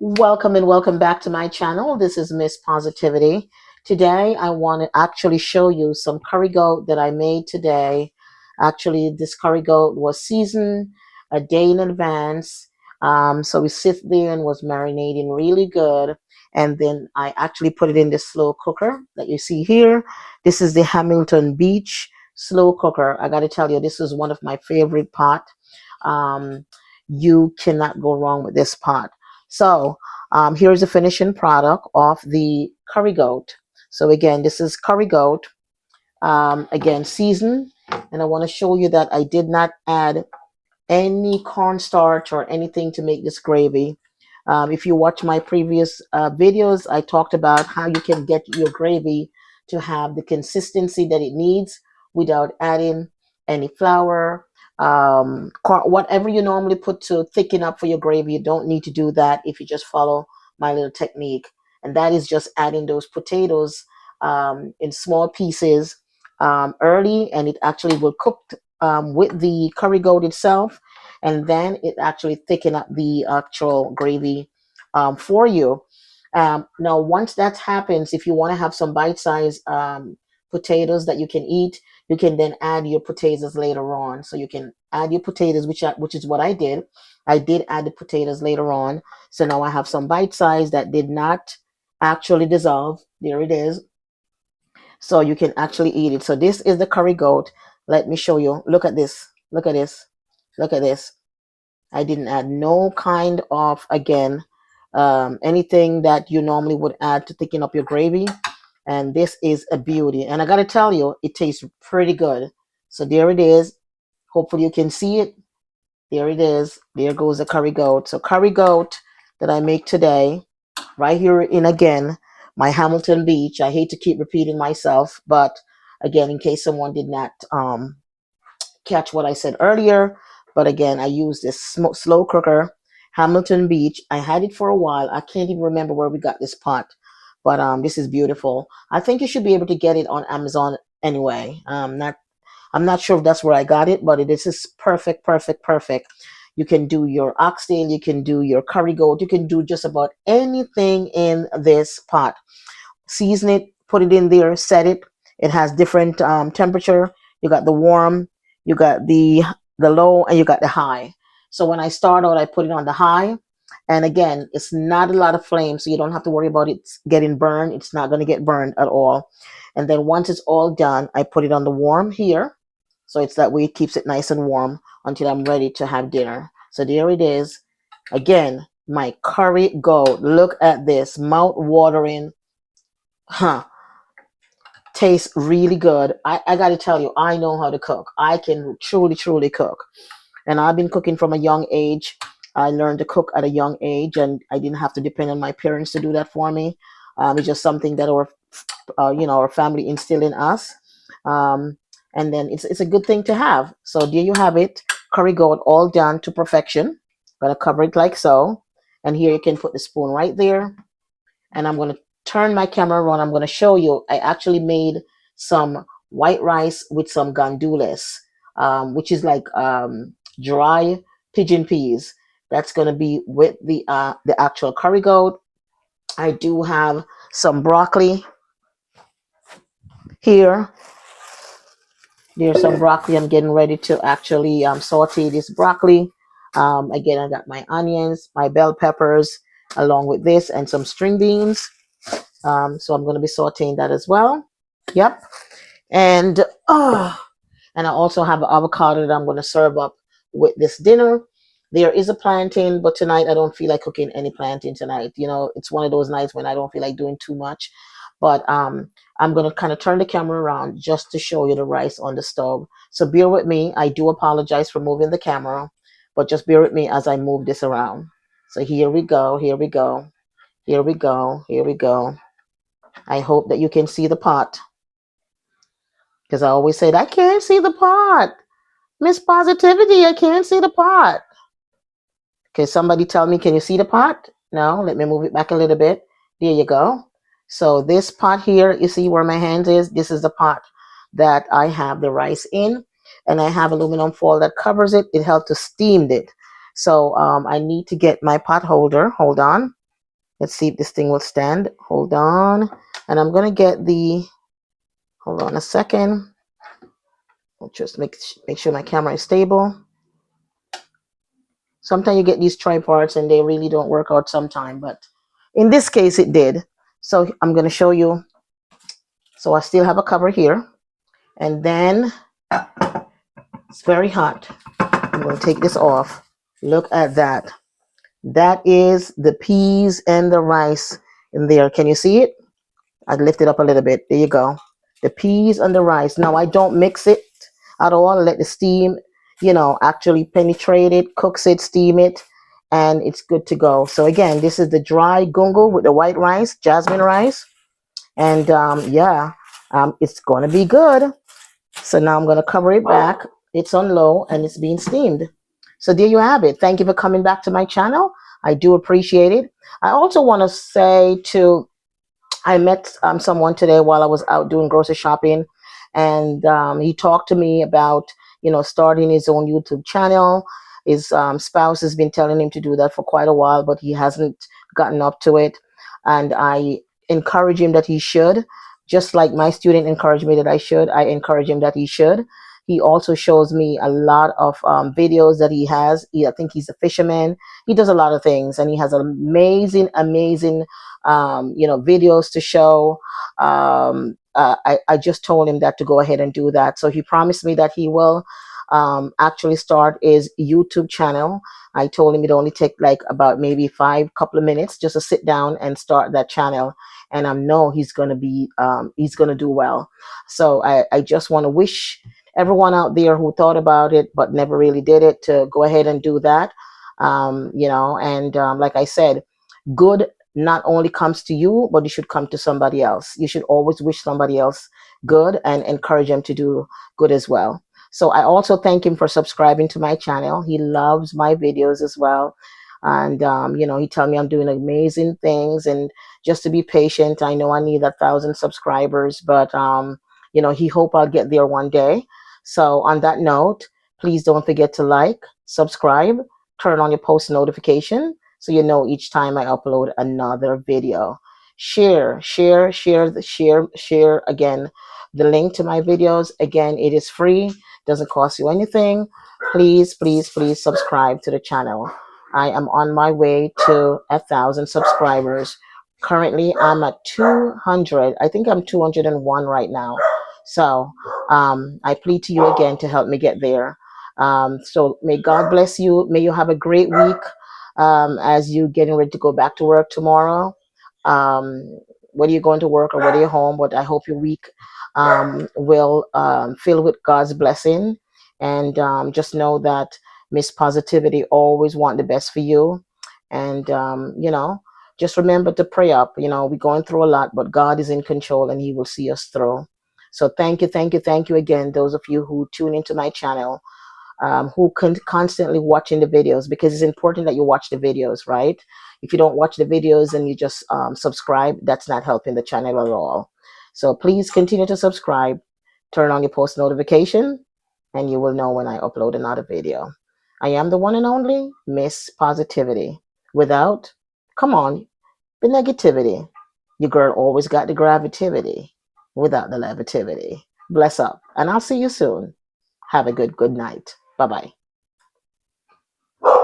Welcome and welcome back to my channel. This is Miss Positivity. Today I want to actually show you some curry goat that I made today. Actually, this curry goat was seasoned a day in advance. So we sit there and was marinating really good. And then I actually put it in the slow cooker that you see here. This is the Hamilton Beach slow cooker. I got to tell you, this is one of my favorite pot. Um, you cannot go wrong with this pot. So here's the finishing product of the curry goat. So again, this is curry goat, again seasoned, and I want to show you that I did not add any cornstarch or anything to make this gravy. If you watch my previous videos, I talked about how you can get your gravy to have the consistency that it needs without adding any flour. Whatever you normally put to thicken up for your gravy, you don't need to do that if you just follow my little technique. And that is just adding those potatoes in small pieces early, and it actually will cook with the curry goat itself, and then it actually thicken up the actual gravy for you. Now, once that happens, if you want to have some bite-sized potatoes that you can eat, you can then add your potatoes later on. So you can add your potatoes, which is what I did. I did add the potatoes later on. So now I have some bite size that did not actually dissolve. There it is. So you can actually eat it. So this is the curry goat. Let me show you. Look at this. Look at this. Look at this. I didn't add no kind of, again, anything that you normally would add to thicken up your gravy. And this is a beauty. And I got to tell you, it tastes pretty good. So there it is. Hopefully you can see it. There it is. There goes the curry goat. So curry goat that I make today, right here in, again, my Hamilton Beach. I hate to keep repeating myself, but again, in case someone did not catch what I said earlier, but again, I use this slow cooker, Hamilton Beach. I had it for a while. I can't even remember where we got this pot, but this is beautiful. I think you should be able to get it on Amazon anyway. I'm not sure if that's where I got it, but it is just perfect, perfect, perfect. You can do your oxtail, you can do your curry goat, you can do just about anything in this pot. Season it, put it in there, set it. It has different temperature. You got the warm, you got the low, and you got the high. So when I start out, I put it on the high. And again, it's not a lot of flame, so you don't have to worry about it getting burned. It's not going to get burned at all. And then once it's all done, I put it on the warm here. So it's that way it keeps it nice and warm until I'm ready to have dinner. So there it is. Again, my curry goat. Look at this. Mouth watering. Huh. Tastes really good. I got to tell you, I know how to cook. I can truly, truly cook. And I've been cooking from a young age. I learned to cook at a young age, and I didn't have to depend on my parents to do that for me. It's just something that our family instilled in us. Um, and then it's a good thing to have. So there you have it, curry goat all done to perfection. Gonna cover it like so, and here you can put the spoon right there. And I'm gonna turn my camera around. I'm gonna show you. I actually made some white rice with some gandules, which is like dry pigeon peas. That's gonna be with the actual curry goat. I do have some broccoli here. There's some broccoli. I'm getting ready to actually saute this broccoli. Again, I got my onions, my bell peppers, along with this, and some string beans. So I'm going to be sauteing that as well. Yep. And and I also have an avocado that I'm going to serve up with this dinner. There is a plantain, but tonight I don't feel like cooking any plantain tonight. It's one of those nights when I don't feel like doing too much. But I'm going to kind of turn the camera around just to show you the rice on the stove. So bear with me. I do apologize for moving the camera, but just bear with me as I move this around. So here we go. Here we go. Here we go. Here we go. I hope that you can see the pot, because I always say, I can't see the pot. Miss Positivity, I can't see the pot. Okay, somebody tell me, can you see the pot? No, let me move it back a little bit. There you go. So this pot here, you see where my hand is? This is the pot that I have the rice in, and I have aluminum foil that covers it. It helps to steam it. So I need to get my pot holder. Hold on. Let's see if this thing will stand. Hold on. And I'm going to get the, hold on a second. I'll just make sure my camera is stable. Sometimes you get these tripods and they really don't work out sometime, but in this case it did. So I'm going to show you. So I still have a cover here, and then it's very hot. I'm going to take this off. Look at that. That is the peas and the rice in there. Can you see it? I lift it up a little bit. There you go. The peas and the rice. Now I don't mix it at all. I let the steam, actually penetrate it, cooks it, steam it, and it's good to go. So again, this is the dry gungo with the white rice, jasmine rice, and it's gonna be good. So now I'm gonna cover it back. It's on low and it's being steamed. So there you have it. Thank you for coming back to my channel. I do appreciate it. I also want to say I met someone today while I was out doing grocery shopping, and he talked to me about, starting his own YouTube channel. His spouse has been telling him to do that for quite a while, but he hasn't gotten up to it. And I encourage him that he should, just like my student encouraged me that I should. I encourage him that he should. He also shows me a lot of videos that he has. I think he's a fisherman. He does a lot of things, and he has amazing videos to show. I just told him that to go ahead and do that. So he promised me that he will actually start his YouTube channel. I told him it only take like about maybe couple of minutes just to sit down and start that channel. And I know he's going to do well. So I just want to wish everyone out there who thought about it but never really did it to go ahead and do that. Like I said, good not only comes to you, but it should come to somebody else. You should always wish somebody else good and encourage them to do good as well. So I also thank him for subscribing to my channel. He loves my videos as well. And, he tell me I'm doing amazing things, and just to be patient. I know I need 1,000 subscribers, but, he hope I'll get there one day. So on that note, please don't forget to like, subscribe, turn on your post notification, so you know each time I upload another video. Share again the link to my videos. Again, it is free, doesn't cost you anything. Please subscribe to the channel. I am on my way to 1,000 subscribers. Currently I'm at 200. I think I'm 201 right now. So I plead to you again to help me get there. So may God bless you. May you have a great week as you getting ready to go back to work tomorrow. Whether you're going to work or whether you're home, but I hope your week will fill with God's blessing. And just know that Miss Positivity always want the best for you. And, just remember to pray up. We're going through a lot, but God is in control and he will see us through. So thank you again, those of you who tune into my channel, who constantly watching the videos, because it's important that you watch the videos, right? If you don't watch the videos and you just subscribe, that's not helping the channel at all. So please continue to subscribe, turn on your post notification, and you will know when I upload another video. I am the one and only Miss Positivity. Without, come on, the negativity. Your girl always got the gravitivity without the levitivity. Bless up, and I'll see you soon. Have a good night. Bye-bye.